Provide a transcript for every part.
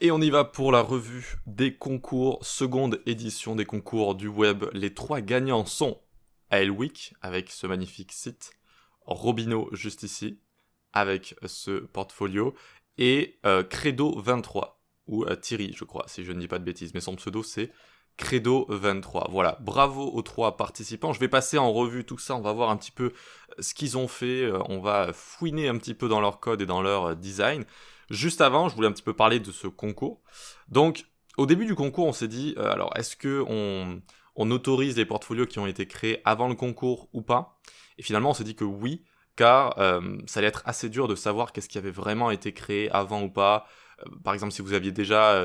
Et on y va pour la revue des concours, seconde édition des concours du web. Les 3 gagnants sont Aelwick, avec ce magnifique site, Robino, juste ici, avec ce portfolio, et Credo23, ou Thierry, je crois, si je ne dis pas de bêtises, mais son pseudo c'est Credo23. Voilà, bravo aux 3 participants. Je vais passer en revue tout ça, on va voir un petit peu ce qu'ils ont fait, on va fouiner un petit peu dans leur code et dans leur design. Juste avant, je voulais un petit peu parler de ce concours. Donc, au début du concours, on s'est dit, alors, est-ce que on autorise les portfolios qui ont été créés avant le concours ou pas? Et finalement, on s'est dit que oui, car ça allait être assez dur de savoir qu'est-ce qui avait vraiment été créé avant ou pas. Par exemple, si vous étiez déjà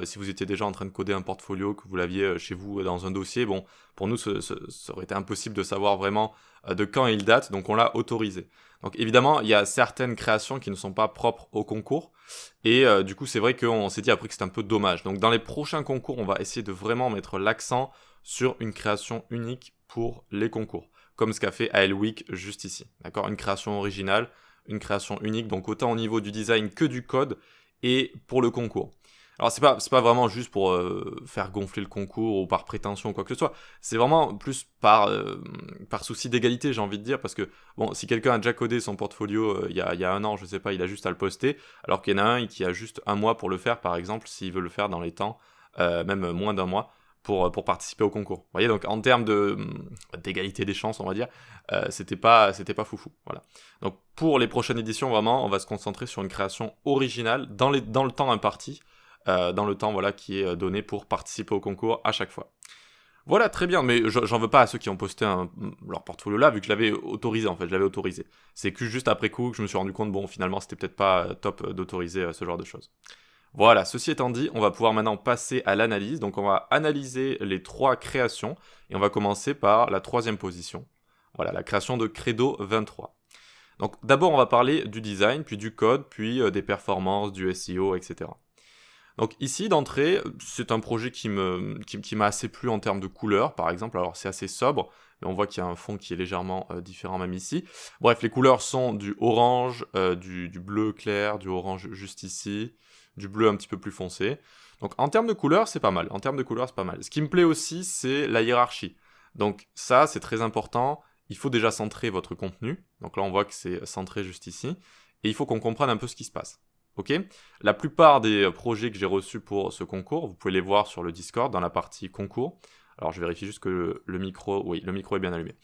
en train de coder un portfolio, que vous l'aviez chez vous dans un dossier, bon, pour nous, ça aurait été impossible de savoir vraiment de quand il date, donc on l'a autorisé. Donc évidemment, il y a certaines créations qui ne sont pas propres au concours, et du coup, c'est vrai qu'on s'est dit après que c'était un peu dommage. Donc dans les prochains concours, on va essayer de vraiment mettre l'accent sur une création unique pour les concours, comme ce qu'a fait Aelwick juste ici. D'accord, une création originale, une création unique, donc autant au niveau du design que du code, et pour le concours. Alors c'est pas vraiment juste pour faire gonfler le concours ou par prétention ou quoi que ce soit, c'est vraiment plus par souci d'égalité, j'ai envie de dire, parce que bon, si quelqu'un a déjà codé son portfolio il y a un an, je sais pas, il a juste à le poster, alors qu'il y en a un qui a juste un mois pour le faire, par exemple, s'il veut le faire dans les temps, même moins d'un mois, pour participer au concours. Vous voyez, donc en termes d'égalité des chances, on va dire, c'était pas foufou, voilà. Donc pour les prochaines éditions, vraiment, on va se concentrer sur une création originale dans le temps imparti, dans le temps voilà, qui est donné pour participer au concours à chaque fois. Voilà, très bien, mais j'en veux pas à ceux qui ont posté leur portfolio là, vu que je l'avais autorisé en fait, je l'avais autorisé. C'est que juste après coup que je me suis rendu compte, bon, finalement, c'était peut-être pas top d'autoriser ce genre de choses. Voilà, ceci étant dit, on va pouvoir maintenant passer à l'analyse. Donc on va analyser les 3 créations, et on va commencer par la 3e position. Voilà, la création de Credo 23. Donc d'abord on va parler du design, puis du code, puis des performances, du SEO, etc. Donc ici d'entrée, c'est un projet qui m'a assez plu en termes de couleurs, par exemple. Alors c'est assez sobre, mais on voit qu'il y a un fond qui est légèrement différent même ici. Bref, les couleurs sont du orange, du bleu clair, du orange juste ici, du bleu un petit peu plus foncé. Donc en termes de couleurs, c'est pas mal. En termes de couleurs, c'est pas mal. Ce qui me plaît aussi, c'est la hiérarchie. Donc ça, c'est très important. Il faut déjà centrer votre contenu. Donc là, on voit que c'est centré juste ici. Et il faut qu'on comprenne un peu ce qui se passe. Ok, la plupart des projets que j'ai reçus pour ce concours, vous pouvez les voir sur le Discord dans la partie concours. Alors je vérifie juste que le micro, oui, le micro est bien allumé.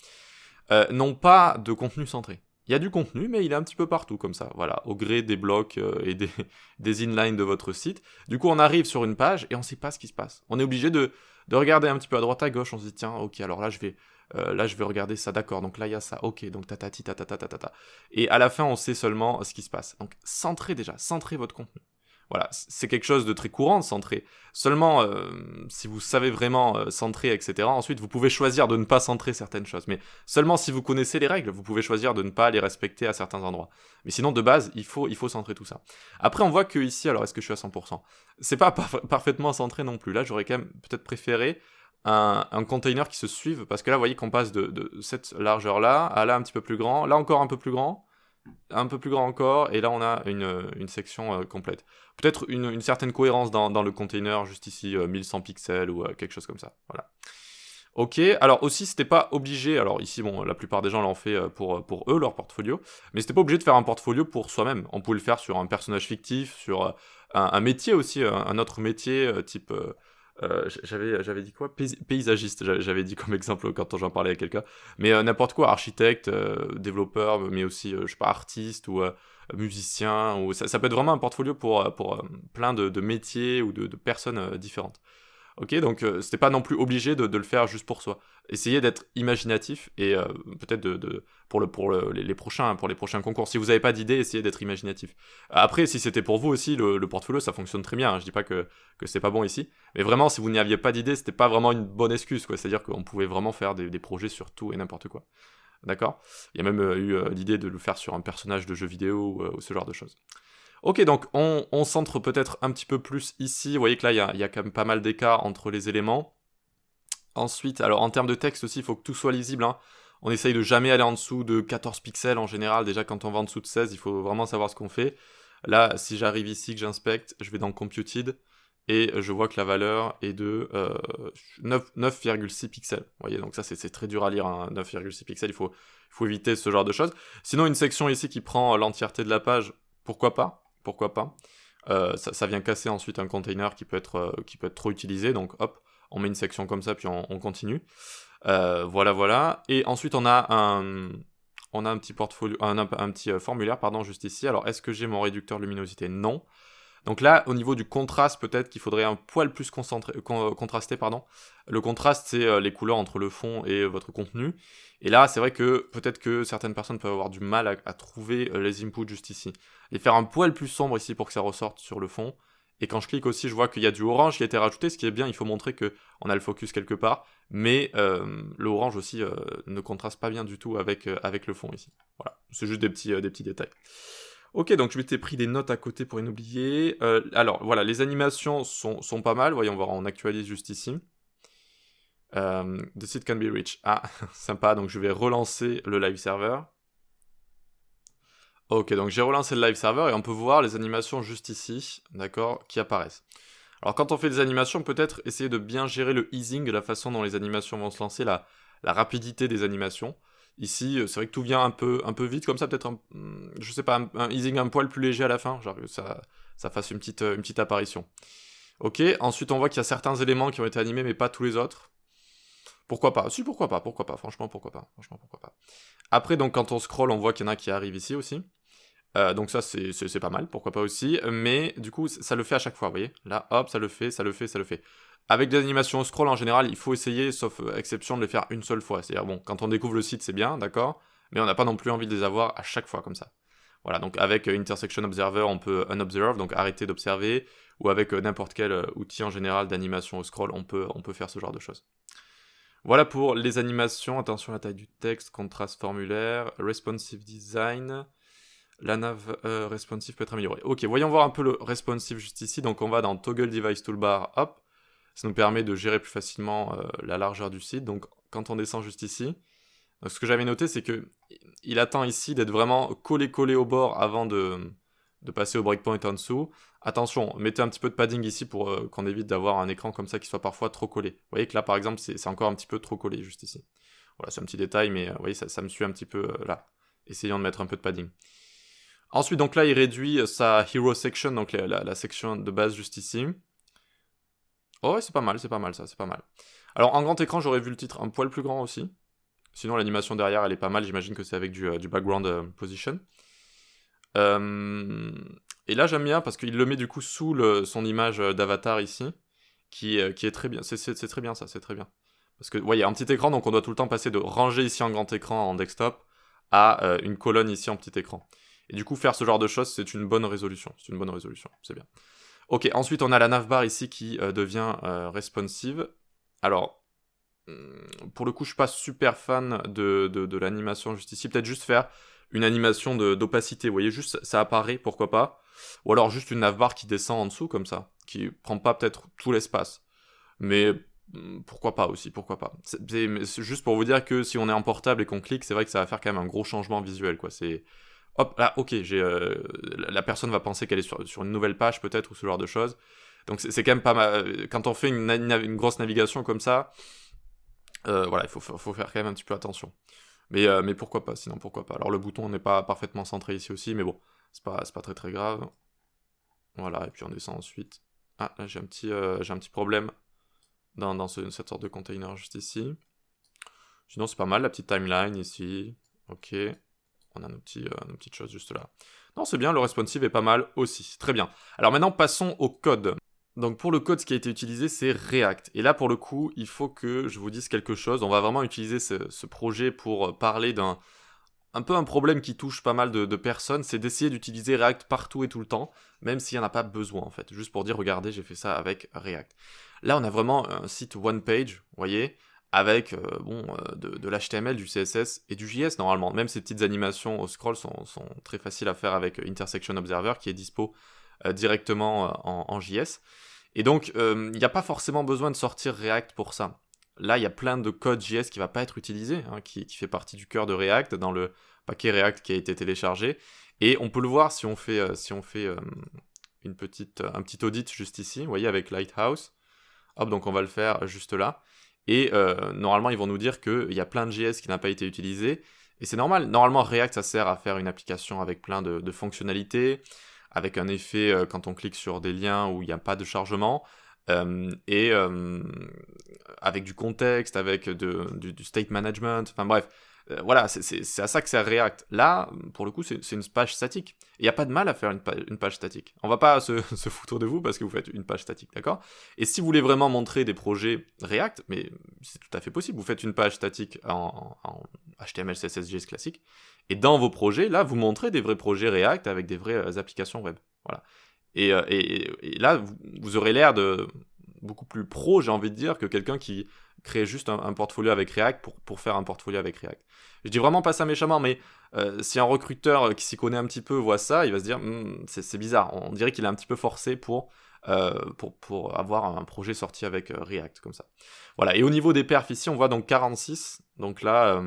N'ont pas de contenu centré. Il y a du contenu, mais il est un petit peu partout comme ça, voilà, au gré des blocs et des inlines de votre site. Du coup, on arrive sur une page et on ne sait pas ce qui se passe. On est obligé de regarder un petit peu à droite à gauche, on se dit tiens, ok, alors là je vais regarder ça, d'accord, donc là il y a ça, ok, donc tatati tatata. Et à la fin, on sait seulement ce qui se passe. Donc centrez votre contenu. Voilà, c'est quelque chose de très courant de centrer. Seulement, si vous savez vraiment centrer, etc., ensuite vous pouvez choisir de ne pas centrer certaines choses. Mais seulement si vous connaissez les règles, vous pouvez choisir de ne pas les respecter à certains endroits. Mais sinon, de base, il faut centrer tout ça. Après, on voit que ici, alors est-ce que je suis à 100%? C'est pas parfaitement centré non plus. Là, j'aurais quand même peut-être préféré un container qui se suive, parce que là, vous voyez qu'on passe de cette largeur-là à là un petit peu plus grand, là encore un peu plus grand encore, et là on a une section complète. Peut-être une certaine cohérence dans le container, juste ici, 1100 pixels ou quelque chose comme ça. Voilà. Ok, alors aussi c'était pas obligé, alors ici bon, la plupart des gens l'ont fait pour eux, leur portfolio, mais c'était pas obligé de faire un portfolio pour soi-même. On pouvait le faire sur un personnage fictif, sur un métier aussi, un autre métier type... j'avais dit quoi? Paysagiste, j'avais dit comme exemple quand j'en parlais à quelqu'un. Mais n'importe quoi, architecte, développeur, mais aussi, je sais pas, artiste ou musicien. Ou ça peut être vraiment un portfolio pour plein de métiers ou de personnes différentes. Ok, donc c'était pas non plus obligé de le faire juste pour soi. Essayez d'être imaginatif et peut-être pour les prochains concours. Si vous n'avez pas d'idée, essayez d'être imaginatif. Après, si c'était pour vous aussi, le portfolio, ça fonctionne très bien. Hein. Je dis pas que c'est pas bon ici. Mais vraiment, si vous n'y aviez pas d'idée, c'était pas vraiment une bonne excuse, quoi. C'est-à-dire qu'on pouvait vraiment faire des projets sur tout et n'importe quoi. D'accord? Il y a même eu l'idée de le faire sur un personnage de jeu vidéo ou ce genre de choses. Ok, donc on centre peut-être un petit peu plus ici. Vous voyez que là, il y a quand même pas mal d'écart entre les éléments. Ensuite, alors en termes de texte aussi, il faut que tout soit lisible. Hein. On essaye de jamais aller en dessous de 14 pixels en général. Déjà, quand on va en dessous de 16, il faut vraiment savoir ce qu'on fait. Là, si j'arrive ici, que j'inspecte, je vais dans Computed. et je vois que la valeur est de 9,6 pixels. Vous voyez, donc ça c'est très dur à lire, hein, 9,6 pixels, il faut éviter ce genre de choses. Sinon, une section ici qui prend l'entièreté de la page, pourquoi pas, pourquoi pas. Ça vient casser ensuite un container qui peut être trop utilisé, donc hop, on met une section comme ça, puis on continue. Voilà. Et ensuite, on a un petit portfolio, un petit formulaire, pardon, juste ici. Alors, est-ce que j'ai mon réducteur luminosité? Non. Donc là, au niveau du contraste, peut-être qu'il faudrait un poil plus contraster, pardon. Le contraste, c'est les couleurs entre le fond et votre contenu. Et là, c'est vrai que peut-être que certaines personnes peuvent avoir du mal à trouver les inputs juste ici. Les faire un poil plus sombre ici pour que ça ressorte sur le fond. Et quand je clique aussi, je vois qu'il y a du orange qui a été rajouté. Ce qui est bien, il faut montrer qu'on a le focus quelque part. Mais le orange aussi ne contraste pas bien du tout avec le fond ici. Voilà, c'est juste des petits détails. Ok, donc je m'étais pris des notes à côté pour rien oublier. Alors, voilà, les animations sont pas mal. Voyons voir, on actualise juste ici. The seed can be reached. Ah, sympa, donc je vais relancer le live server. Ok, donc j'ai relancé le live server et on peut voir les animations juste ici, d'accord, qui apparaissent. Alors quand on fait des animations, peut-être essayer de bien gérer le easing, la façon dont les animations vont se lancer, la rapidité des animations. Ici, c'est vrai que tout vient un peu vite, comme ça, peut-être je sais pas, un easing un poil plus léger à la fin, genre que ça fasse une petite apparition. Ok, ensuite on voit qu'il y a certains éléments qui ont été animés, mais pas tous les autres. Pourquoi pas? Si, pourquoi pas, franchement, pourquoi pas. Après, donc, quand on scroll, on voit qu'il y en a qui arrivent ici aussi. Donc ça, c'est pas mal, pourquoi pas aussi. Mais du coup, ça le fait à chaque fois, vous voyez. Là, hop, ça le fait. Avec des animations au scroll, en général, il faut essayer, sauf exception, de les faire une seule fois. C'est-à-dire, bon, quand on découvre le site, c'est bien, d'accord, mais on n'a pas non plus envie de les avoir à chaque fois, comme ça. Voilà, donc avec Intersection Observer, on peut unobserve, donc arrêter d'observer, ou avec n'importe quel outil en général d'animation au scroll, on peut faire ce genre de choses. Voilà pour les animations. Attention à la taille du texte, contraste formulaire, responsive design. La nav responsive peut être améliorée. Ok, voyons voir un peu le responsive juste ici. Donc on va dans Toggle Device Toolbar, hop. Ça nous permet de gérer plus facilement la largeur du site. Donc quand on descend juste ici, donc, ce que j'avais noté, c'est que il attend ici d'être vraiment collé au bord avant de passer au breakpoint en dessous. Attention, mettez un petit peu de padding ici pour qu'on évite d'avoir un écran comme ça qui soit parfois trop collé. Vous voyez que là, par exemple, c'est encore un petit peu trop collé juste ici. Voilà, c'est un petit détail, mais vous voyez, ça me suit un petit peu là. Essayons de mettre un peu de padding. Ensuite, donc là, il réduit sa hero section, donc la section de base juste ici. Oh ouais, c'est pas mal, ça, c'est pas mal. Alors, en grand écran, j'aurais vu le titre un poil plus grand aussi. Sinon, l'animation derrière, elle est pas mal. J'imagine que c'est avec du background position. Et là, j'aime bien parce qu'il le met du coup sous son image d'avatar ici, qui est très bien. C'est très bien ça, c'est très bien. Parce que, ouais, il y a un petit écran, donc on doit tout le temps passer de ranger ici en grand écran en desktop à une colonne ici en petit écran. Et du coup, faire ce genre de choses, c'est une bonne résolution. C'est bien. Ok, ensuite, on a la navbar ici qui devient responsive. Alors, pour le coup, je suis pas super fan de l'animation juste ici. Peut-être juste faire une animation d'opacité. Vous voyez, juste ça apparaît, pourquoi pas. Ou alors juste une navbar qui descend en dessous, comme ça. Qui prend pas peut-être tout l'espace. Mais pourquoi pas aussi, pourquoi pas. C'est juste pour vous dire que si on est en portable et qu'on clique, c'est vrai que ça va faire quand même un gros changement visuel, quoi. C'est... Hop, là, ok, la personne va penser qu'elle est sur une nouvelle page, peut-être, ou ce genre de choses. Donc c'est quand même pas mal. Quand on fait une grosse navigation comme ça, voilà, il faut faire quand même un petit peu attention. Mais pourquoi pas, sinon pourquoi pas. Alors le bouton n'est pas parfaitement centré ici aussi, mais bon, c'est pas très très grave. Voilà, et puis on descend ensuite. Ah, là j'ai un petit problème dans cette sorte de container juste ici. Sinon c'est pas mal, la petite timeline ici. Ok, on a nos petites choses juste là. Non, c'est bien, le responsive est pas mal aussi. Très bien. Alors maintenant, passons au code. Donc pour le code, ce qui a été utilisé, c'est React. Et là, pour le coup, il faut que je vous dise quelque chose. On va vraiment utiliser ce projet pour parler un peu un problème qui touche pas mal de personnes, c'est d'essayer d'utiliser React partout et tout le temps, même s'il n'y en a pas besoin en fait. Juste pour dire, regardez, j'ai fait ça avec React. Là, on a vraiment un site one page, vous voyez, avec de l'HTML, du CSS et du JS normalement. Même ces petites animations au scroll sont très faciles à faire avec Intersection Observer qui est dispo directement en JS. Et donc, il n'y a pas forcément besoin de sortir React pour ça. Là, il y a plein de code JS qui ne va pas être utilisé, hein, qui fait partie du cœur de React, dans le paquet React qui a été téléchargé. Et on peut le voir si on fait un petit audit juste ici, vous voyez, avec Lighthouse. Hop, donc on va le faire juste là. Et normalement, ils vont nous dire qu'il y a plein de JS qui n'a pas été utilisé. Et c'est normal. Normalement, React, ça sert à faire une application avec plein de fonctionnalités, avec un effet quand on clique sur des liens où il n'y a pas de chargement, et avec du contexte, avec du state management, enfin bref. Voilà, c'est à ça que sert React. Là, pour le coup, c'est une page statique. Il n'y a pas de mal à faire une page statique. On va pas se foutre de vous parce que vous faites une page statique, d'accord? Et si vous voulez vraiment montrer des projets React, mais c'est tout à fait possible, vous faites une page statique en HTML, CSS, JS classique, et dans vos projets, là, vous montrez des vrais projets React avec des vraies applications web. Voilà. Et là, vous aurez l'air de beaucoup plus pro, j'ai envie de dire, que quelqu'un qui crée juste un portfolio avec React pour faire un portfolio avec React. Je dis vraiment pas ça méchamment, mais si un recruteur qui s'y connaît un petit peu voit ça, il va se dire c'est bizarre, on dirait qu'il est un petit peu forcé pour avoir un projet sorti avec React, comme ça. Voilà, et au niveau des perfs ici, on voit donc 46, donc là,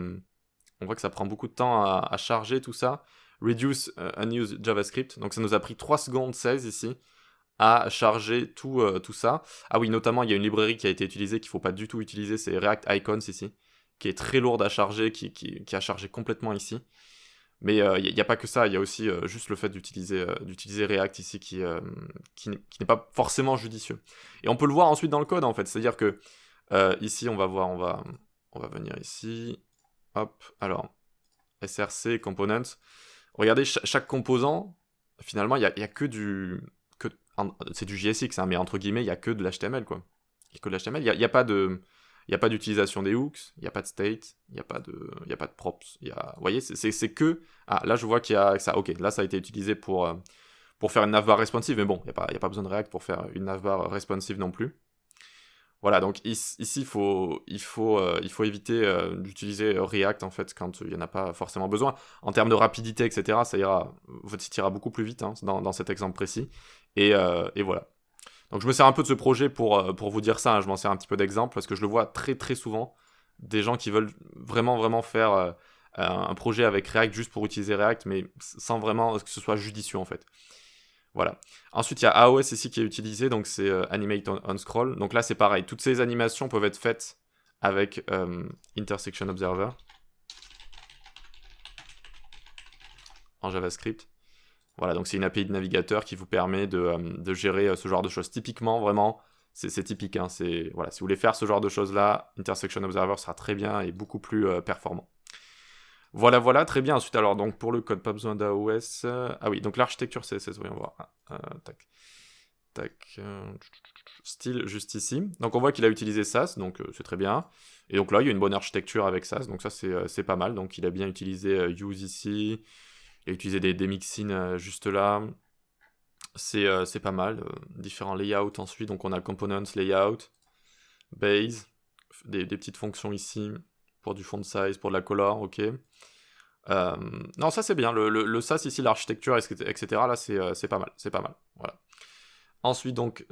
on voit que ça prend beaucoup de temps à charger tout ça. Reduce unused JavaScript, donc ça nous a pris 3 secondes 16 ici, à charger tout ça. Ah oui, notamment, il y a une librairie qui a été utilisée, qu'il ne faut pas du tout utiliser, c'est React Icons ici, qui est très lourde à charger, qui a chargé complètement ici. Mais il n'y a pas que ça, il y a aussi juste le fait d'utiliser React ici qui n'est pas forcément judicieux. Et on peut le voir ensuite dans le code, en fait, c'est-à-dire que ici, on va voir, on va venir ici, hop, alors, src, components, regardez, chaque composant, finalement, il y a que c'est du JSX, hein, mais entre guillemets, il n'y a que de l'HTML, quoi. Il n'y a que de l'HTML, il n'y a pas d'utilisation des hooks, il n'y a pas de state, il n'y a pas de props. Vous voyez, c'est que... Ah, là, je vois qu'il y a ça. Ok, là, ça a été utilisé pour faire une navbar responsive, mais bon, il n'y a pas besoin de React pour faire une navbar responsive non plus. Voilà, donc ici, il faut éviter d'utiliser React, en fait, quand il n'y en a pas forcément besoin. En termes de rapidité, etc., votre site ira beaucoup plus vite, hein, dans cet exemple précis. Et voilà. Donc je me sers un peu de ce projet pour vous dire ça, hein, je m'en sers un petit peu d'exemple, parce que je le vois très très souvent, des gens qui veulent vraiment vraiment faire un projet avec React juste pour utiliser React, mais sans vraiment que ce soit judicieux, en fait. Voilà. Ensuite, il y a AOS ici qui est utilisé, donc c'est Animate on Scroll. Donc là, c'est pareil, toutes ces animations peuvent être faites avec Intersection Observer en JavaScript. Voilà, donc c'est une API de navigateur qui vous permet de gérer ce genre de choses. Typiquement, vraiment, c'est typique. Hein, voilà, si vous voulez faire ce genre de choses-là, Intersection Observer sera très bien et beaucoup plus performant. Voilà, très bien. Ensuite, alors, donc pour le code, pas besoin d'AOS. Ah oui, donc l'architecture CSS, voyons voir. Style, juste ici. Donc on voit qu'il a utilisé Sass, donc c'est très bien. Et donc là, il y a une bonne architecture avec Sass, donc ça c'est pas mal. Donc il a bien utilisé use ici. Il a utilisé des mixins juste là. C'est pas mal. Différents layouts ensuite. Donc on a components, layout, base, des petites fonctions ici pour du font size, pour de la color, ok. Non, ça c'est bien. Le SAS ici, l'architecture, etc. Là, c'est pas mal. C'est pas mal. Voilà. Ensuite, donc,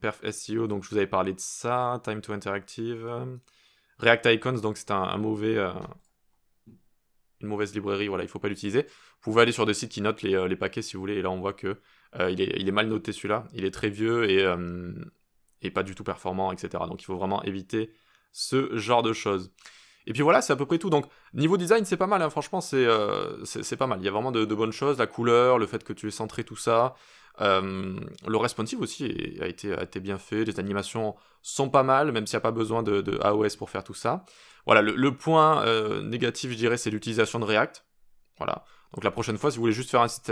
perf SEO, donc je vous avais parlé de ça. Time to interactive. React Icons, donc c'est une mauvaise librairie, voilà, il ne faut pas l'utiliser. Vous pouvez aller sur des sites qui notent les paquets si vous voulez, et là on voit que il est mal noté celui-là, il est très vieux et pas du tout performant, etc. Donc il faut vraiment éviter ce genre de choses. Et puis voilà, c'est à peu près tout. Donc niveau design, c'est pas mal, hein. Franchement, c'est pas mal. Il y a vraiment de bonnes choses, la couleur, le fait que tu aies centré tout ça. Le responsive aussi a été bien fait, les animations sont pas mal, même s'il n'y a pas besoin de AOS pour faire tout ça. Voilà, le point négatif, je dirais, c'est l'utilisation de React. Voilà. Donc la prochaine fois, si vous voulez juste faire un site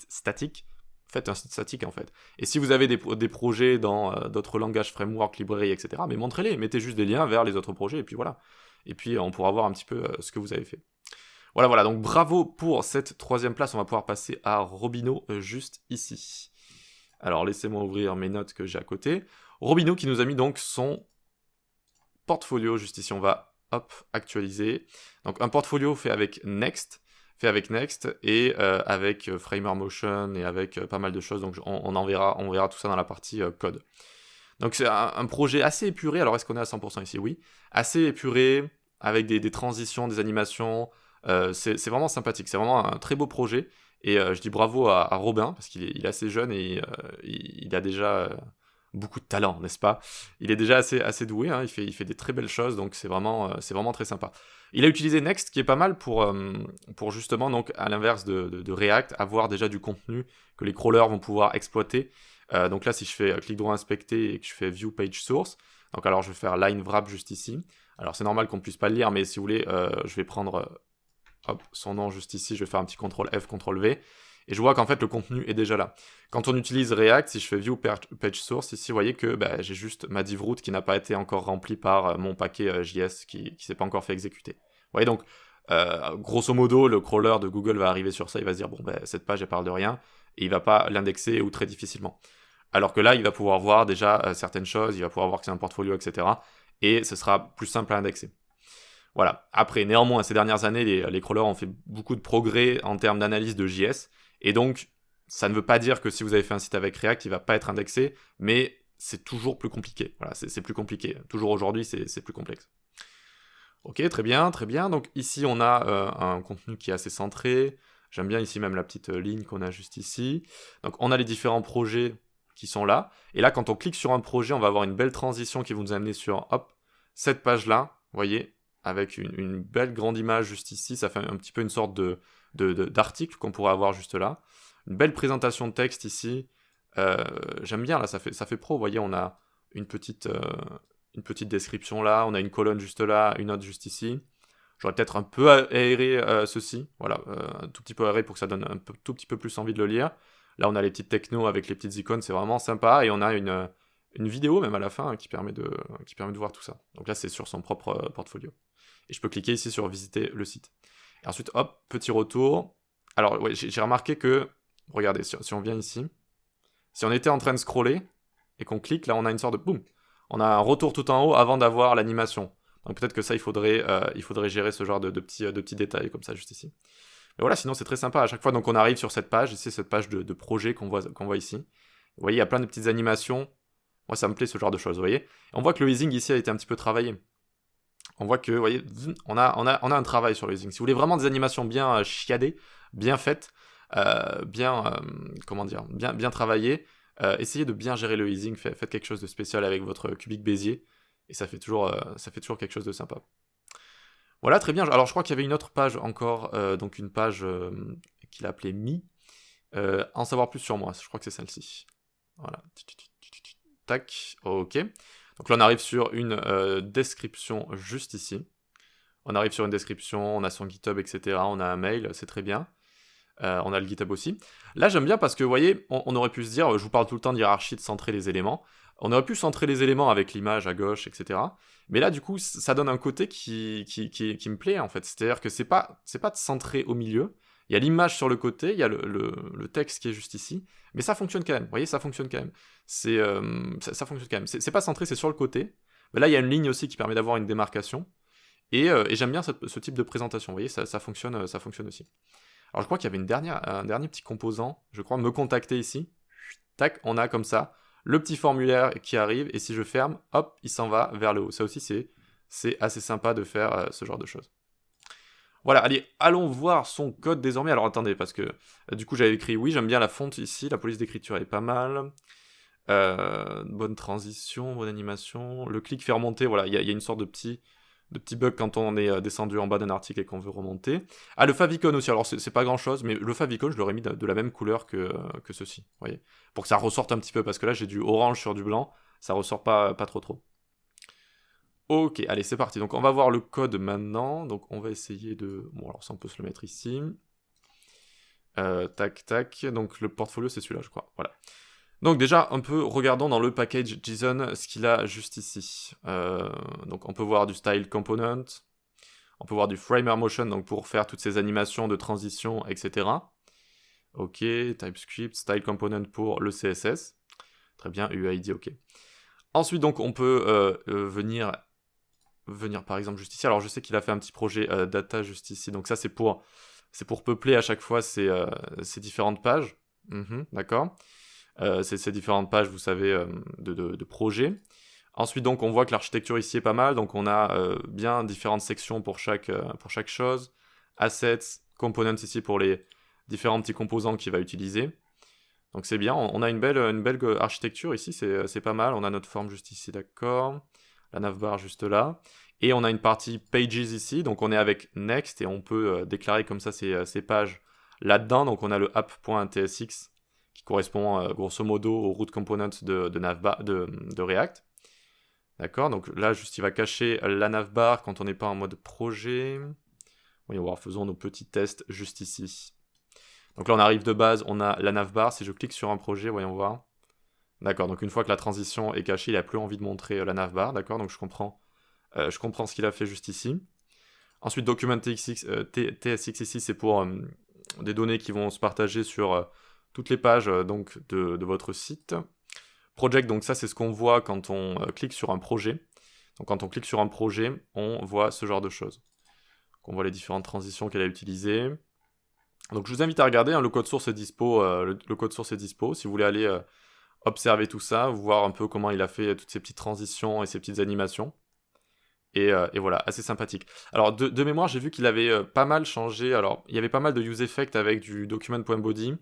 statique, faites un site statique en fait. Et si vous avez des projets dans d'autres langages, frameworks, librairies, etc., mais montrez-les, mettez juste des liens vers les autres projets, et puis voilà. Et puis on pourra voir un petit peu ce que vous avez fait. Voilà, donc bravo pour cette 3e place, on va pouvoir passer à Robino juste ici. Alors laissez-moi ouvrir mes notes que j'ai à côté. Robino qui nous a mis donc son portfolio juste ici, on va actualiser. Donc un portfolio fait avec Next et avec Framer Motion et avec pas mal de choses, donc on verra tout ça dans la partie code. Donc c'est un projet assez épuré, alors est-ce qu'on est à 100% ici? Oui. Assez épuré, avec des transitions, des animations, c'est vraiment sympathique, c'est vraiment un très beau projet, Et je dis bravo à Robin, parce qu'il est assez jeune et il a déjà beaucoup de talent, n'est-ce pas? Il est déjà assez doué, hein, il fait des très belles choses, donc c'est vraiment très sympa. Il a utilisé Next, qui est pas mal pour justement, donc, à l'inverse de React, avoir déjà du contenu que les crawlers vont pouvoir exploiter. Donc là, si je fais clic droit inspecter et que je fais View Page Source, donc alors je vais faire Line Wrap juste ici. Alors c'est normal qu'on ne puisse pas le lire, mais si vous voulez, je vais prendre son nom juste ici, je vais faire un petit CTRL F, CTRL V, et je vois qu'en fait le contenu est déjà là. Quand on utilise React, si je fais View Page Source, ici vous voyez que j'ai juste ma div root qui n'a pas été encore remplie par mon paquet JS qui ne s'est pas encore fait exécuter. Vous voyez donc, grosso modo, le crawler de Google va arriver sur ça, il va se dire, bon, cette page elle parle de rien, et il va pas l'indexer ou très difficilement. Alors que là, il va pouvoir voir déjà certaines choses, il va pouvoir voir que c'est un portfolio, etc. Et ce sera plus simple à indexer. Voilà. Après, néanmoins, ces dernières années, les crawlers ont fait beaucoup de progrès en termes d'analyse de JS. Et donc, ça ne veut pas dire que si vous avez fait un site avec React, il ne va pas être indexé, mais c'est toujours plus compliqué. Voilà, c'est plus compliqué. Toujours aujourd'hui, c'est plus complexe. Ok, très bien, très bien. Donc ici, on a un contenu qui est assez centré. J'aime bien ici même la petite ligne qu'on a juste ici. Donc on a les différents projets qui sont là. Et là, quand on clique sur un projet, on va avoir une belle transition qui va nous amener sur, hop, cette page-là, vous voyez, avec une belle grande image juste ici. Ça fait un petit peu une sorte d'article qu'on pourrait avoir juste là. Une belle présentation de texte ici. J'aime bien, là, ça fait pro. Vous voyez, on a une petite description là, on a une colonne juste là, une autre juste ici. J'aurais peut-être un peu aéré ceci, voilà, un tout petit peu aéré pour que ça donne tout petit peu plus envie de le lire. Là, on a les petites technos avec les petites icônes, c'est vraiment sympa, et on a une vidéo même à la fin qui permet de voir tout ça. Donc là, c'est sur son propre portfolio. Et je peux cliquer ici sur visiter le site. Et ensuite, hop, petit retour. Alors, ouais, j'ai remarqué que, regardez, si on vient ici, si on était en train de scroller, et qu'on clique, là, on a une sorte de boum. On a un retour tout en haut avant d'avoir l'animation. Donc peut-être que ça, il faudrait gérer ce genre de petits détails comme ça juste ici. Mais voilà, sinon c'est très sympa. À chaque fois, donc on arrive sur cette page, ici cette page de projet qu'on voit ici. Vous voyez, il y a plein de petites animations. Moi, ça me plaît ce genre de choses, vous voyez. Et on voit que le easing ici a été un petit peu travaillé. On voit que, vous voyez, on a un travail sur le easing. Si vous voulez vraiment des animations bien chiadées, bien faites, bien travaillées, essayez de bien gérer le easing, faites quelque chose de spécial avec votre cubique Bézier, et ça fait toujours quelque chose de sympa. Voilà, très bien. Alors je crois qu'il y avait une autre page encore, donc une page qu'il a appelée Mi, en savoir plus sur moi, je crois que c'est celle-ci. Voilà. Tac, ok. Donc là on arrive sur une description juste ici. On arrive sur une description, on a son GitHub, etc. On a un mail, c'est très bien. On a le GitHub aussi. Là, j'aime bien parce que, vous voyez, on aurait pu se dire, je vous parle tout le temps d'hierarchie, de centrer les éléments. On aurait pu centrer les éléments avec l'image à gauche, etc. Mais là, du coup, ça donne un côté qui me plaît, en fait. C'est-à-dire que c'est pas de centrer au milieu. Il y a l'image sur le côté, il y a le texte qui est juste ici. Mais ça fonctionne quand même. Vous voyez, ça fonctionne quand même. Ça fonctionne quand même. C'est pas centré, c'est sur le côté. Mais là, il y a une ligne aussi qui permet d'avoir une démarcation. Et j'aime bien ce type de présentation. Vous voyez, ça fonctionne aussi. Alors je crois qu'il y avait un dernier petit composant, je crois, me contacter ici. Tac, on a comme ça le petit formulaire qui arrive, et si je ferme, hop, il s'en va vers le haut. Ça aussi, c'est assez sympa de faire ce genre de choses. Voilà, allez, allons voir son code désormais. Alors attendez, parce que du coup j'avais écrit, oui, j'aime bien la fonte ici, la police d'écriture est pas mal. Bonne transition, bonne animation. Le clic fait remonter, voilà, il y a une sorte de petit bug quand on est descendu en bas d'un article et qu'on veut remonter. Ah, le favicon aussi, alors c'est pas grand chose, mais le favicon, je l'aurais mis de la même couleur que ceci, vous voyez, pour que ça ressorte un petit peu, parce que là j'ai du orange sur du blanc, ça ressort pas trop. Ok, allez, c'est parti. Donc on va voir le code maintenant, donc on va essayer de... Bon, alors ça on peut se le mettre ici. Tac, donc le portfolio c'est celui-là, je crois, voilà. Donc déjà, un peu, regardons dans le package JSON ce qu'il a juste ici. Donc on peut voir du style component, on peut voir du framer motion, donc pour faire toutes ces animations de transition, etc. Ok, TypeScript, style component pour le CSS. Très bien, UID, ok. Ensuite, donc, on peut venir par exemple juste ici. Alors je sais qu'il a fait un petit projet data juste ici, donc ça c'est pour peupler à chaque fois ces différentes pages. D'accord. Ces différentes pages, vous savez, de projets. Ensuite, donc, on voit que l'architecture ici est pas mal. Donc, on a bien différentes sections pour chaque chose. Assets, components ici pour les différents petits composants qu'il va utiliser. Donc c'est bien, on a une belle architecture ici, c'est pas mal. On a notre forme juste ici, d'accord. La navbar juste là. Et on a une partie pages ici, donc on est avec next et on peut déclarer comme ça ces pages là-dedans. Donc on a le app.tsx qui correspond grosso modo au root component de React. D'accord, donc là juste il va cacher la navbar quand on n'est pas en mode projet. Voyons voir, faisons nos petits tests juste ici. Donc là on arrive de base, on a la navbar, si je clique sur un projet, voyons voir. D'accord, donc une fois que la transition est cachée, il n'a plus envie de montrer la navbar, d'accord, donc je comprends ce qu'il a fait juste ici. Ensuite, document TSX ici, c'est pour des données qui vont se partager sur toutes les pages donc, de votre site. Project, donc ça c'est ce qu'on voit quand on clique sur un projet. Donc quand on clique sur un projet, on voit ce genre de choses. Donc, on voit les différentes transitions qu'elle a utilisées. Donc je vous invite à regarder, hein, le code source est dispo, le code source est dispo. Si vous voulez aller observer tout ça, voir un peu comment il a fait toutes ces petites transitions et ces petites animations. Et voilà, assez sympathique. Alors de mémoire, j'ai vu qu'il avait pas mal changé. Alors il y avait pas mal de use effect avec du document.body,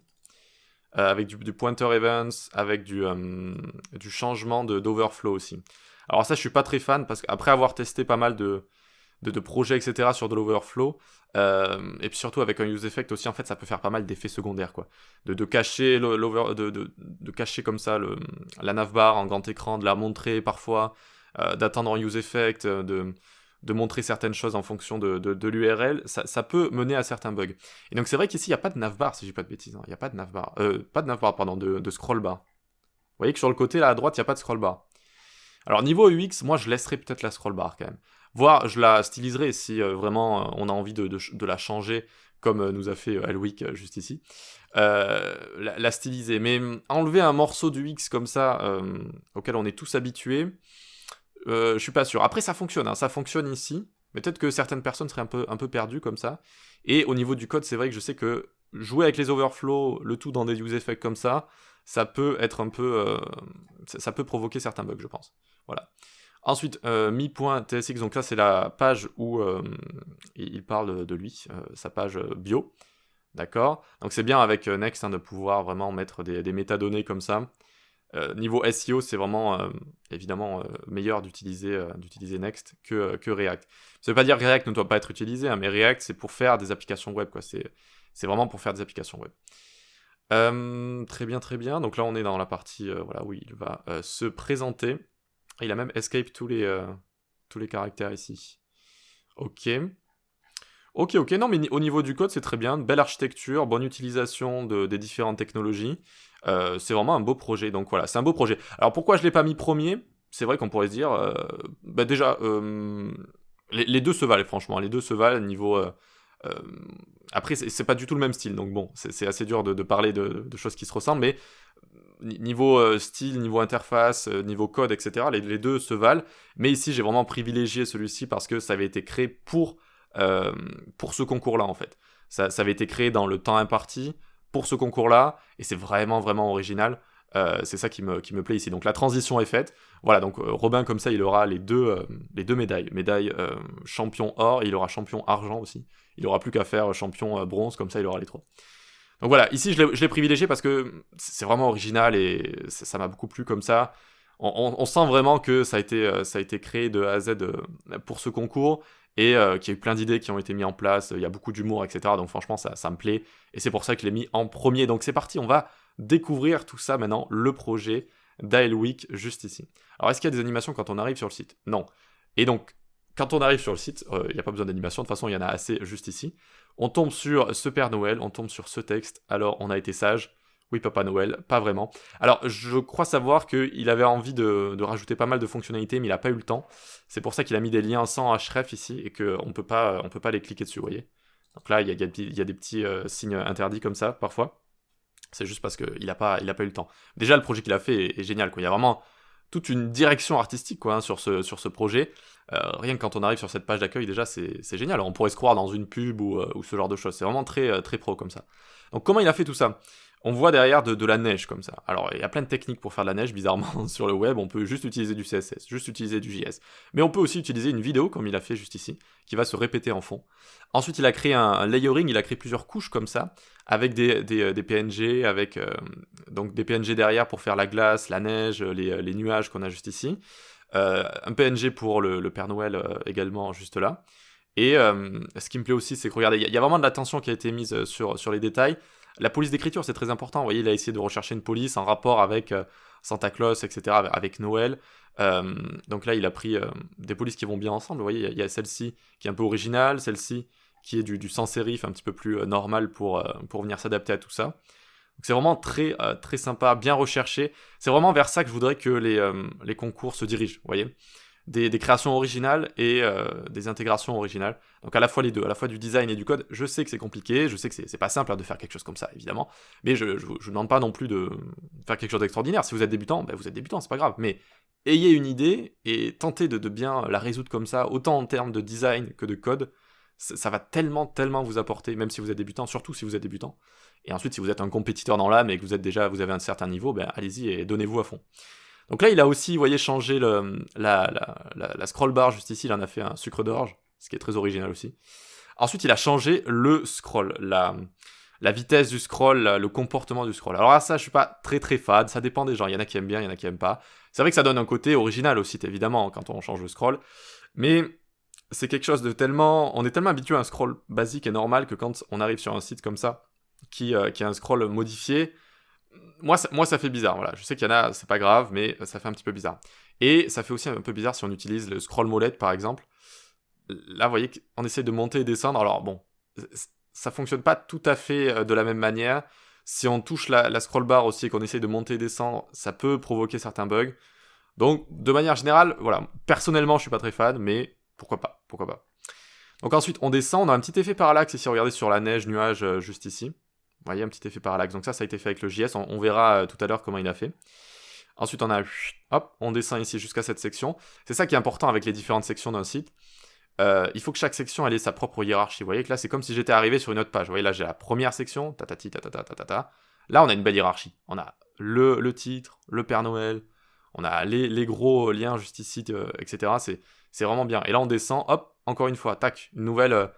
avec du pointer events, avec du changement d'overflow aussi. Alors ça, je suis pas très fan parce qu'après avoir testé pas mal de projets, etc. sur de l'overflow, et puis surtout avec un use effect aussi, en fait, ça peut faire pas mal d'effets secondaires, quoi. De cacher de cacher comme ça la navbar en grand écran, de la montrer parfois, d'attendre un use effect, de montrer certaines choses en fonction de l'URL, ça peut mener à certains bugs. Et donc c'est vrai qu'ici, il n'y a pas de navbar, si je dis pas de bêtises, hein. Il n'y a pas de navbar, pardon, de scroll bar. Vous voyez que sur le côté, là, à droite, il n'y a pas de scroll bar. Alors niveau UX, moi, je laisserais peut-être la scroll bar, quand même. Voire, je la styliserai si vraiment on a envie de la changer, comme nous a fait Elwick juste ici. La styliser. Mais enlever un morceau du UX comme ça, auquel on est tous habitués, je suis pas sûr. Après, ça fonctionne, hein, ça fonctionne ici. Mais peut-être que certaines personnes seraient un peu perdues comme ça. Et au niveau du code, c'est vrai que je sais que jouer avec les overflows, le tout dans des use effects comme ça peut être un peu... ça peut provoquer certains bugs, je pense. Voilà. Ensuite, mi.tsx, donc là c'est la page où il parle de lui, sa page bio. D'accord. Donc c'est bien avec Next de pouvoir vraiment mettre des métadonnées comme ça. Niveau SEO, c'est vraiment évidemment meilleur d'utiliser Next que React. Ça veut pas dire que React ne doit pas être utilisé, hein, mais React c'est pour faire des applications web, quoi. C'est vraiment pour faire des applications web. Très bien, très bien. Donc là on est dans la partie voilà, où il va se présenter. Il a même escape tous les caractères ici. Ok. Non, mais au niveau du code, c'est très bien. Belle architecture, bonne utilisation des différentes technologies. C'est vraiment un beau projet. Donc voilà, c'est un beau projet. Alors pourquoi je ne l'ai pas mis premier ? C'est vrai qu'on pourrait se dire... déjà, les deux se valent, franchement. Les deux se valent niveau... après, c'est pas du tout le même style. Donc bon, c'est assez dur de parler de choses qui se ressemblent. Mais niveau style, niveau interface, niveau code, etc., les deux se valent. Mais ici, j'ai vraiment privilégié celui-ci parce que ça avait été créé pour ce concours-là, en fait. Ça avait été créé dans le temps imparti pour ce concours-là, et c'est vraiment, vraiment original. C'est ça qui me plaît ici. Donc la transition est faite. Voilà, donc Robin, comme ça, il aura les deux médailles. Médaille champion or, et il aura champion argent aussi. Il aura plus qu'à faire champion bronze, comme ça, il aura les trois. Donc voilà, ici je l'ai privilégié parce que c'est vraiment original et ça m'a beaucoup plu comme ça. On sent vraiment que ça a été créé de A à Z pour ce concours et qu'il y a eu plein d'idées qui ont été mises en place, il y a beaucoup d'humour, etc. Donc franchement, ça me plaît et c'est pour ça que je l'ai mis en premier. Donc c'est parti, on va découvrir tout ça maintenant, le projet d'Aelwick juste ici. Alors est-ce qu'il y a des animations quand on arrive sur le site ? Non. Et donc, quand on arrive sur le site, il n'y a pas besoin d'animation, de toute façon il y en a assez juste ici. On tombe sur ce Père Noël, on tombe sur ce texte, alors on a été sage. Oui, Papa Noël, pas vraiment. Alors, je crois savoir qu'il avait envie de rajouter pas mal de fonctionnalités, mais il n'a pas eu le temps. C'est pour ça qu'il a mis des liens sans href ici, et qu'on peut pas les cliquer dessus, vous voyez. Donc là, il y a des petits signes interdits comme ça, parfois. C'est juste parce qu'il n'a pas eu le temps. Déjà, le projet qu'il a fait est génial, quoi. Il y a vraiment toute une direction artistique, quoi, hein, sur ce projet. Rien que quand on arrive sur cette page d'accueil, déjà, c'est génial. On pourrait se croire dans une pub ou ce genre de choses. C'est vraiment très, très pro comme ça. Donc, comment il a fait tout ça ? On voit derrière de la neige comme ça. Alors, il y a plein de techniques pour faire de la neige, bizarrement, sur le web. On peut juste utiliser du CSS, juste utiliser du JS. Mais on peut aussi utiliser une vidéo, comme il a fait juste ici, qui va se répéter en fond. Ensuite, il a créé un layering, il a créé plusieurs couches comme ça, avec des PNG, avec donc des PNG derrière pour faire la glace, la neige, les nuages qu'on a juste ici. Un PNG pour le Père Noël également juste là. Et ce qui me plaît aussi, c'est que regardez, il y a vraiment de l'attention qui a été mise sur les détails. La police d'écriture, c'est très important. Vous voyez, il a essayé de rechercher une police en rapport avec Santa Claus, etc., avec Noël. Donc là, il a pris des polices qui vont bien ensemble. Vous voyez, il y a celle-ci qui est un peu originale, celle-ci qui est du sans-sérif, un petit peu plus normal pour venir s'adapter à tout ça. Donc c'est vraiment très, très sympa, bien recherché. C'est vraiment vers ça que je voudrais que les concours se dirigent, vous voyez. Des créations originales et des intégrations originales. Donc à la fois les deux, à la fois du design et du code. Je sais que c'est compliqué, je sais que c'est pas simple de faire quelque chose comme ça, évidemment. Mais je vous demande pas non plus de faire quelque chose d'extraordinaire. Si vous êtes débutant, vous êtes débutant, c'est pas grave. Mais ayez une idée et tentez de bien la résoudre comme ça, autant en termes de design que de code. Ça va tellement vous apporter, même si vous êtes débutant, surtout si vous êtes débutant. Et ensuite, si vous êtes un compétiteur dans l'âme et que vous avez un certain niveau, allez-y et donnez-vous à fond. Donc là, il a aussi, vous voyez, changé la scroll bar juste ici, il en a fait un sucre d'orge, ce qui est très original aussi. Ensuite, il a changé le scroll, la vitesse du scroll, le comportement du scroll. Alors là, ça, je suis pas très fan, ça dépend des gens, il y en a qui aiment bien, il y en a qui aiment pas. C'est vrai que ça donne un côté original aussi, évidemment, quand on change le scroll, mais c'est quelque chose de tellement... On est tellement habitué à un scroll basique et normal que quand on arrive sur un site comme ça, qui a un scroll modifié, moi ça fait bizarre, voilà. Je sais qu'il y en a, c'est pas grave, mais ça fait un petit peu bizarre. Et ça fait aussi un peu bizarre si on utilise le scroll molette, par exemple. Là, vous voyez qu'on essaie de monter et descendre. Alors bon, ça fonctionne pas tout à fait de la même manière. Si on touche la scroll bar aussi et qu'on essaie de monter et descendre, ça peut provoquer certains bugs. Donc, de manière générale, voilà. Personnellement, je suis pas très fan, mais pourquoi pas. Donc ensuite, on descend, on a un petit effet parallaxe ici, regardez sur la neige, nuage, juste ici. Vous voyez, un petit effet parallaxe. Donc ça a été fait avec le JS, on verra tout à l'heure comment il a fait. Ensuite, on a, hop, on descend ici jusqu'à cette section. C'est ça qui est important avec les différentes sections d'un site. Il faut que chaque section ait sa propre hiérarchie. Vous voyez que là, c'est comme si j'étais arrivé sur une autre page. Vous voyez, là, j'ai la première section, tatati, tatata. Là, on a une belle hiérarchie. On a le titre, le Père Noël, on a les gros liens juste ici, etc. C'est vraiment bien. Et là, on descend, hop, encore une fois, tac, une nouvelle,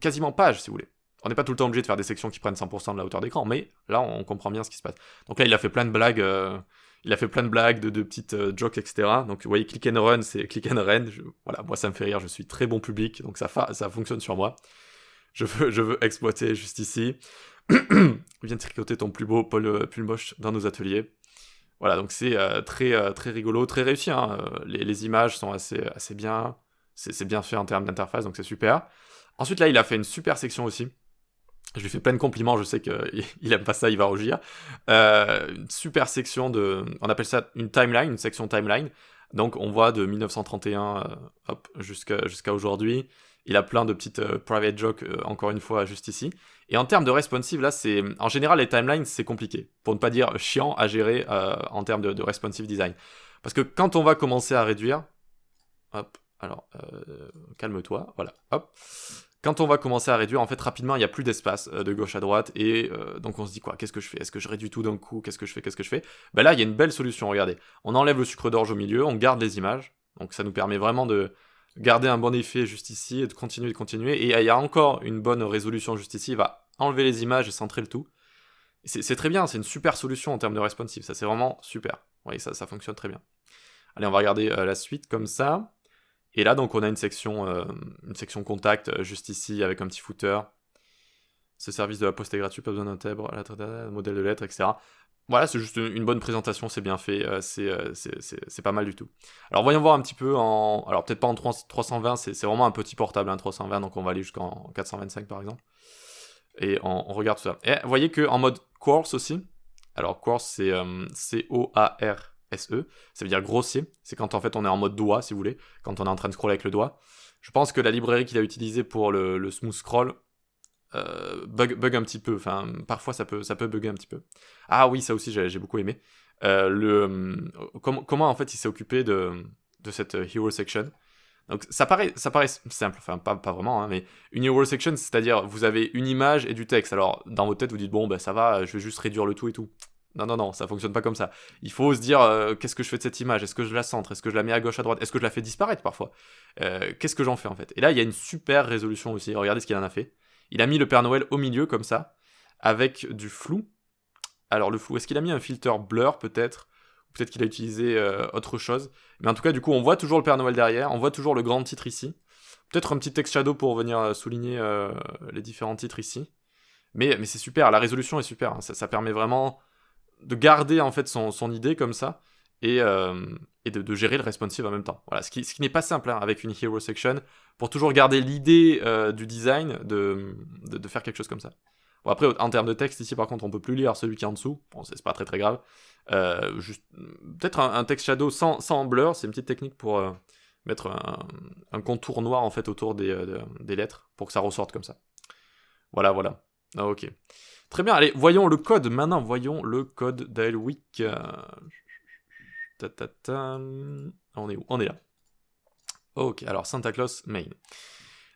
quasiment page, si vous voulez. On n'est pas tout le temps obligé de faire des sections qui prennent 100% de la hauteur d'écran, mais là, on comprend bien ce qui se passe. Donc là, il a fait plein de blagues, de petites jokes, etc. Donc, vous voyez, click and run, c'est click and run. Voilà, moi, ça me fait rire, je suis très bon public, donc ça fonctionne sur moi. Je veux exploiter juste ici. Viens tricoter ton plus beau pull moche dans nos ateliers. Voilà, donc c'est très rigolo, très réussi. Hein. Les images sont assez bien. C'est bien fait en termes d'interface, donc c'est super. Ensuite, là, il a fait une super section aussi. Je lui fais plein de compliments, je sais qu'il aime pas ça, il va rougir. Une super section on appelle ça une timeline, une section timeline. Donc on voit de 1931 jusqu'à aujourd'hui. Il a plein de petites private jokes, encore une fois, juste ici. Et en termes de responsive, là, en général, les timelines, c'est compliqué. Pour ne pas dire chiant à gérer en termes de responsive design. Parce que quand on va commencer à réduire... Hop, alors, calme-toi, voilà, hop. Quand on va commencer à réduire, en fait, rapidement, il n'y a plus d'espace de gauche à droite, et donc on se dit quoi, qu'est-ce que je fais? Est-ce que je réduis tout d'un coup? Qu'est-ce que je fais? Ben là, il y a une belle solution, regardez. On enlève le sucre d'orge au milieu, on garde les images, donc ça nous permet vraiment de garder un bon effet juste ici, et de continuer, et il y a encore une bonne résolution juste ici, il va enlever les images et centrer le tout. C'est très bien, c'est une super solution en termes de responsive, ça c'est vraiment super. Vous voyez, ça fonctionne très bien. Allez, on va regarder la suite comme ça. Et là, donc, on a une section contact juste ici avec un petit footer. Ce service de la poste est gratuit, pas besoin d'un timbre, modèle de lettre, etc. Voilà, c'est juste une bonne présentation, c'est bien fait, c'est pas mal du tout. Alors, voyons voir un petit peu alors, peut-être pas en 320, c'est vraiment un petit portable, 320, donc on va aller jusqu'en 425 par exemple. Et on regarde tout ça. Et vous voyez qu'en mode coarse aussi, alors coarse c'est C-O-A-R. SE, ça veut dire grossier, c'est quand en fait on est en mode doigt si vous voulez, quand on est en train de scroller avec le doigt. Je pense que la librairie qu'il a utilisée pour le smooth scroll bug un petit peu, enfin parfois ça peut bugger un petit peu. Ah oui, ça aussi j'ai beaucoup aimé. Comment en fait il s'est occupé de cette hero section. Donc ça paraît simple, enfin pas vraiment, hein, mais une hero section, c'est-à-dire vous avez une image et du texte. Alors dans votre tête vous dites bon ça va, je vais juste réduire le tout et tout. Non, ça fonctionne pas comme ça. Il faut se dire, qu'est-ce que je fais de cette image? Est-ce que je la centre? Est-ce que je la mets à gauche, à droite? Est-ce que je la fais disparaître parfois? Qu'est-ce que j'en fais en fait? Et là, il y a une super résolution aussi. Regardez ce qu'il en a fait. Il a mis le Père Noël au milieu comme ça. avec du flou. Alors le flou, est-ce qu'il a mis un filter blur peut-être? Peut-être qu'il a utilisé autre chose. Mais en tout cas, du coup, on voit toujours le Père Noël derrière, on voit toujours le grand titre ici. Peut-être un petit text shadow pour venir souligner les différents titres ici. Mais c'est super, la résolution est super, hein. Ça permet vraiment de garder en fait son idée comme ça et de gérer le responsive en même temps. Voilà, ce qui n'est pas simple hein, avec une hero section, pour toujours garder l'idée du design, de faire quelque chose comme ça. Bon, après, en termes de texte, ici par contre, on peut plus lire celui qui est en dessous. Bon, c'est pas très très grave. Peut-être un text shadow sans blur, c'est une petite technique pour mettre un contour noir en fait autour des lettres pour que ça ressorte comme ça. Voilà. Ah, ok. Très bien, allez, voyons le code. Maintenant, voyons le code d'Aelwick. On est où? On est là. Ok, alors Santa Claus main.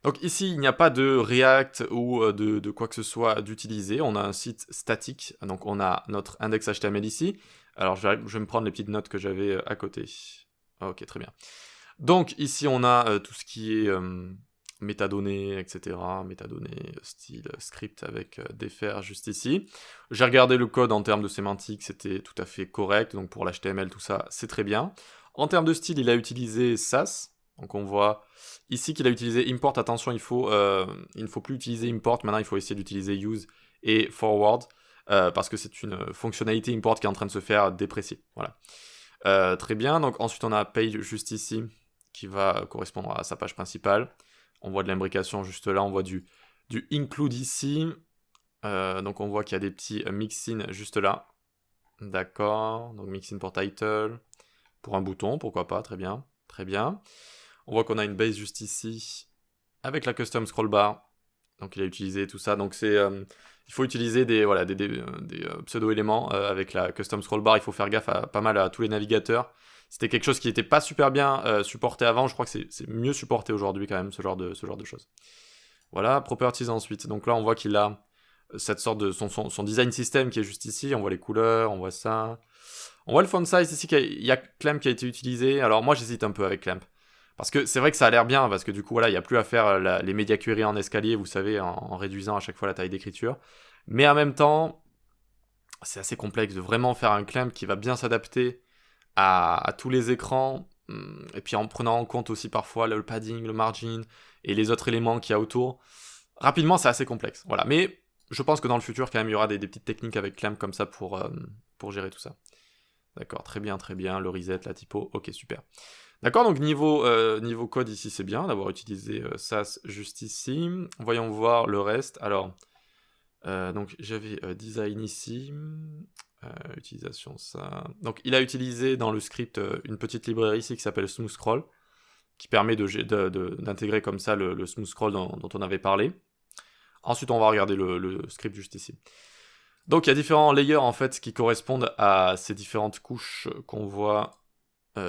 Donc ici, il n'y a pas de React ou de quoi que ce soit d'utiliser. On a un site statique, donc on a notre index HTML ici. Alors je vais me prendre les petites notes que j'avais à côté. Ok, très bien. Donc ici, on a tout ce qui est métadonnées, etc. Métadonnées, style, script avec défaire juste ici. J'ai regardé le code en termes de sémantique, c'était tout à fait correct. Donc pour l'HTML, tout ça, c'est très bien. En termes de style, il a utilisé Sass. Donc on voit ici qu'il a utilisé import. Attention, il ne faut plus utiliser import. Maintenant, il faut essayer d'utiliser use et forward. Parce que c'est une fonctionnalité import qui est en train de se faire déprécier. Voilà. Très bien. Donc ensuite, on a page juste ici, qui va correspondre à sa page principale. On voit de l'imbrication juste là, on voit du include ici. Donc on voit qu'il y a des petits mixin juste là. D'accord, donc mixin pour title. Pour un bouton, pourquoi pas, très bien. Très bien. On voit qu'on a une base juste ici, avec la custom scroll bar. Donc il a utilisé tout ça. Donc il faut utiliser des pseudo-éléments avec la custom scroll bar. Il faut faire gaffe pas mal à tous les navigateurs. C'était quelque chose qui n'était pas super bien supporté avant. Je crois que c'est mieux supporté aujourd'hui quand même, ce genre de choses. Voilà, properties ensuite. Donc là, on voit qu'il a cette sorte de son design system qui est juste ici. On voit les couleurs, on voit ça. On voit le font size ici. Il y a Clamp qui a été utilisé. Alors moi, j'hésite un peu avec Clamp. Parce que c'est vrai que ça a l'air bien, parce que du coup, voilà, il n'y a plus à faire les media query en escalier, vous savez, en réduisant à chaque fois la taille d'écriture. Mais en même temps, c'est assez complexe de vraiment faire un Clamp qui va bien s'adapter à tous les écrans, et puis en prenant en compte aussi parfois le padding, le margin, et les autres éléments qu'il y a autour. Rapidement, c'est assez complexe. Voilà. Mais je pense que dans le futur, quand même, il y aura des petites techniques avec Clamp comme ça pour gérer tout ça. D'accord, très bien, le reset, la typo, ok, super. D'accord, donc niveau code ici, c'est bien d'avoir utilisé Sass juste ici. Voyons voir le reste. Alors, donc j'avais design ici, utilisation ça. Donc il a utilisé dans le script une petite librairie ici qui s'appelle Smooth Scroll, qui permet d'intégrer comme ça le Smooth Scroll dont on avait parlé. Ensuite, on va regarder le script juste ici. Donc il y a différents layers en fait qui correspondent à ces différentes couches qu'on voit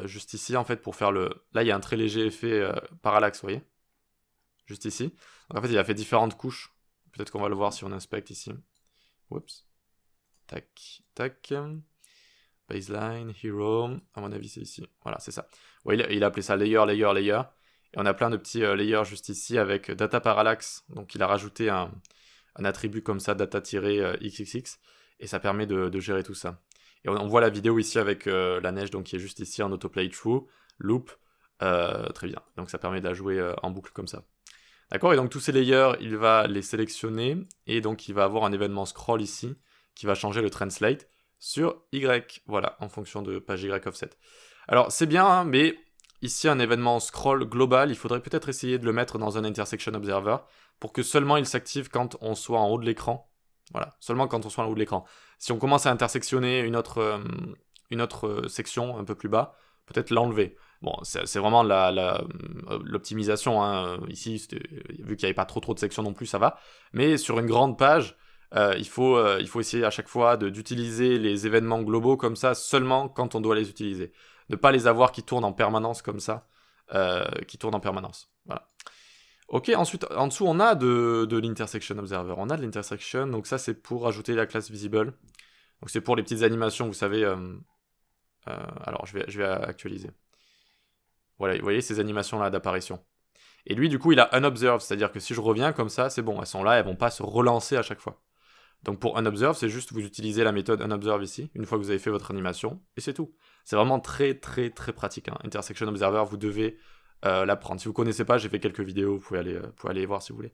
juste ici en fait pour faire le... Là il y a un très léger effet parallaxe, vous voyez? Juste ici. Donc en fait il a fait différentes couches. Peut-être qu'on va le voir si on inspecte ici. Oups. Tac. Baseline, hero. À mon avis c'est ici. Voilà, c'est ça. Ouais, il a appelé ça layer. Et on a plein de petits layers juste ici avec data parallax. Donc il a rajouté un attribut comme ça, data-xxx, et ça permet de gérer tout ça. Et on voit la vidéo ici avec la neige, donc qui est juste ici en autoplay true, loop, très bien. Donc ça permet de la jouer en boucle comme ça. D'accord, et donc tous ces layers, il va les sélectionner, et donc il va avoir un événement scroll ici, qui va changer le translate sur Y, voilà, en fonction de page Y offset. Alors c'est bien, hein, mais ici un événement scroll global, il faudrait peut-être essayer de le mettre dans un intersection observer, pour que seulement il s'active quand on soit en haut de l'écran. Voilà, seulement quand on soit en haut de l'écran. Si on commence à intersectionner une autre section un peu plus bas, peut-être l'enlever. Bon, c'est vraiment l'optimisation. Hein. Ici, vu qu'il n'y avait pas trop de sections non plus, ça va. Mais sur une grande page, il faut essayer à chaque fois d'utiliser les événements globaux comme ça seulement quand on doit les utiliser. Ne pas les avoir qui tournent en permanence comme ça, Voilà. Ok, ensuite, en dessous, on a de l'intersection observer. On a de l'intersection, donc ça, c'est pour ajouter la classe visible. Donc c'est pour les petites animations, vous savez. Alors, je vais actualiser. Voilà, vous voyez ces animations-là d'apparition. Et lui, du coup, il a unobserved, c'est-à-dire que si je reviens comme ça, c'est bon, elles sont là, elles vont pas se relancer à chaque fois. Donc pour unobserve, c'est juste vous utilisez la méthode unobserve ici, une fois que vous avez fait votre animation, et c'est tout. C'est vraiment très très très pratique, hein. Intersection Observer, vous devez l'apprendre. Si vous ne connaissez pas, j'ai fait quelques vidéos, vous pouvez aller voir si vous voulez.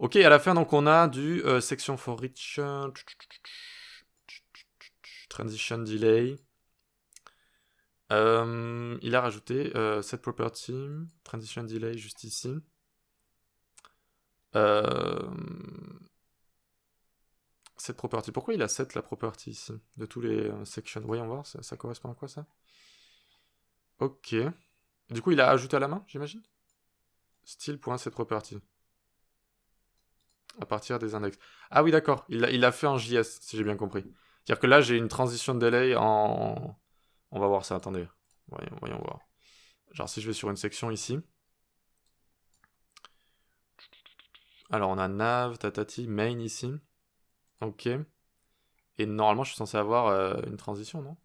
Ok, à la fin, donc on a du section for each, transition delay. Il a rajouté set property, transition delay juste ici. Set property. Pourquoi il a set la property ici de tous les sections? Voyons voir, ça correspond à quoi ça? Ok. Du coup, il a ajouté à la main, j'imagine? Style.setProperty. À partir des index. Ah oui, d'accord. Il l'a fait en JS, si j'ai bien compris. C'est-à-dire que là, j'ai une transition delay en... On va voir ça, attendez. Voyons voir. Genre, si je vais sur une section ici. Alors, on a nav, tatati, main ici. Ok. Et normalement, je suis censé avoir une transition, non?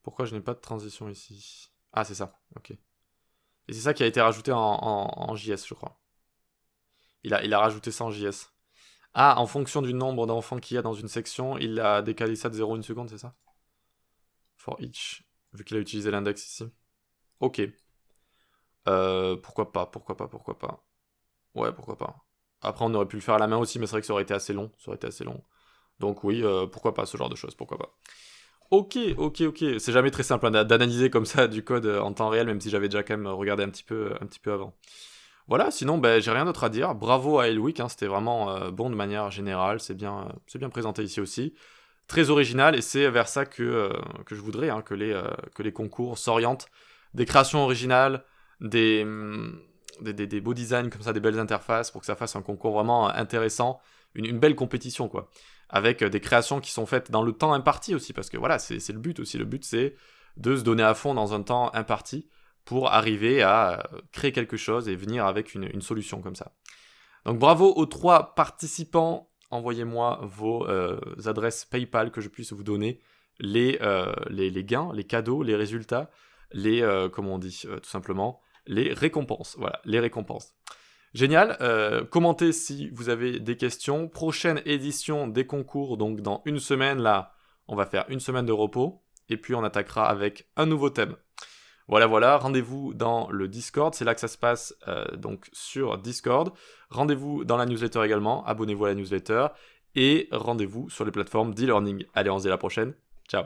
Pourquoi je n'ai pas de transition ici? Ah, c'est ça, ok. Et c'est ça qui a été rajouté en JS, je crois. Il a rajouté ça en JS. Ah, en fonction du nombre d'enfants qu'il y a dans une section, il a décalé ça de 0 à 1 seconde, c'est ça? For each, vu qu'il a utilisé l'index ici. Ok. Pourquoi pas. Ouais, pourquoi pas. Après, on aurait pu le faire à la main aussi, mais c'est vrai que ça aurait été assez long. Donc oui, pourquoi pas, ce genre de choses, pourquoi pas. Ok. C'est jamais très simple d'analyser comme ça du code en temps réel, même si j'avais déjà quand même regardé un petit peu avant. Voilà, sinon, j'ai rien d'autre à dire. Bravo à Elwick, hein, c'était vraiment bon de manière générale. C'est bien présenté ici aussi. Très original, et c'est vers ça que je voudrais, hein, que les concours s'orientent. Des créations originales, des beaux designs comme ça, des belles interfaces, pour que ça fasse un concours vraiment intéressant, une belle compétition, quoi. Avec des créations qui sont faites dans le temps imparti aussi, parce que voilà, c'est le but aussi. Le but, c'est de se donner à fond dans un temps imparti pour arriver à créer quelque chose et venir avec une solution comme ça. Donc bravo aux 3 participants. Envoyez-moi vos adresses PayPal que je puisse vous donner les gains, les cadeaux, les résultats, comment on dit, tout simplement, les récompenses. Voilà, les récompenses. Génial. Commentez si vous avez des questions. Prochaine édition des concours, donc dans une semaine, là, on va faire une semaine de repos. Et puis on attaquera avec un nouveau thème. Voilà, rendez-vous dans le Discord, c'est là que ça se passe, donc sur Discord. Rendez-vous dans la newsletter également, abonnez-vous à la newsletter, et rendez-vous sur les plateformes d'e-learning. Allez, on se dit à la prochaine, ciao.